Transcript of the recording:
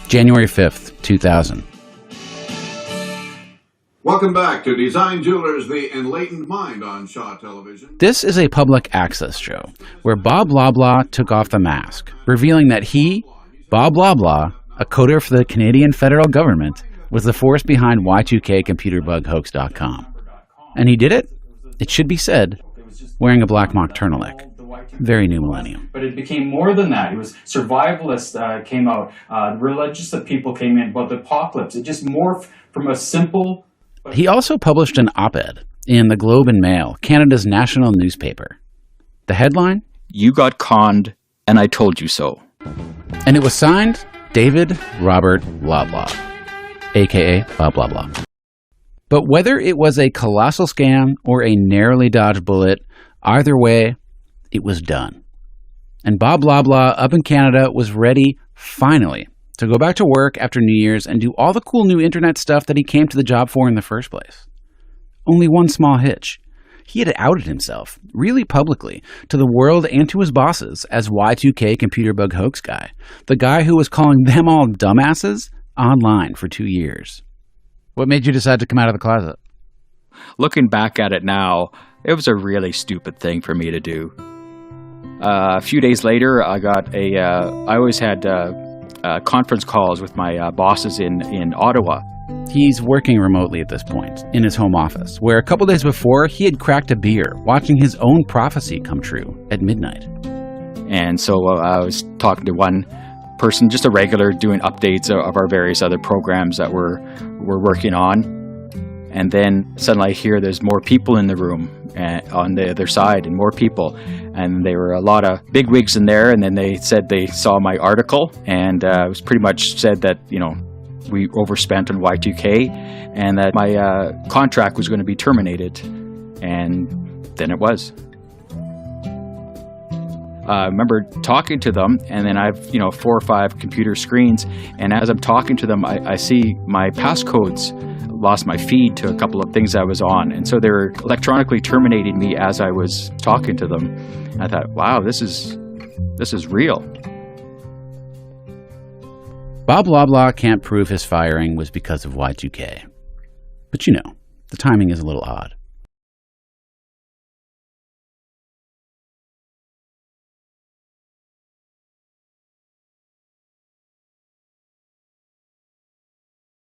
January 5th, 2000. Welcome back to Design Jewelers, the Enlightened Mind on Shaw Television. This is a public access show where Bob Blah Blah took off the mask, revealing that he, Bob Blah Blah, a coder for the Canadian federal government, was the force behind Y2K Computer Bug Hoax.com. And he did it, it should be said, wearing a black mock turtleneck. Very new millennium. But it became more than that. It was survivalist came out, religious people came in, about the apocalypse. It just morphed from a simple... He also published an op-ed in the Globe and Mail, Canada's national newspaper. The headline? You got conned, and I told you so. And it was signed David Robert Blah Blah, a.k.a. Bob Blah Blah. But whether it was a colossal scam or a narrowly dodged bullet, either way, it was done. And Bob Blah Blah up in Canada was ready, finally, to go back to work after New Year's and do all the cool new internet stuff that he came to the job for in the first place. Only one small hitch. He had outed himself, really publicly, to the world and to his bosses as Y2K Computer Bug Hoax guy, the guy who was calling them all dumbasses online for 2 years. What made you decide to come out of the closet? Looking back at it now, it was a really stupid thing for me to do. A few days later, I always had conference calls with my bosses in Ottawa. He's working remotely at this point, in his home office, where a couple days before, he had cracked a beer, watching his own prophecy come true at midnight. And so I was talking to one person, just a regular, doing updates of our various other programs that we're working on. And then suddenly I hear there's more people in the room on the other side, and more people. And there were a lot of bigwigs in there, and then they said they saw my article, and it was pretty much said that, we overspent on Y2K, and that my contract was going to be terminated. And then it was. I remember talking to them, and then I've 4 or 5 computer screens, and as I'm talking to them, I see my passcodes lost my feed to a couple of things I was on, and so they were electronically terminating me as I was talking to them. And I thought, wow, this is real. Bob Blah Blah can't prove his firing was because of Y2K. But the timing is a little odd.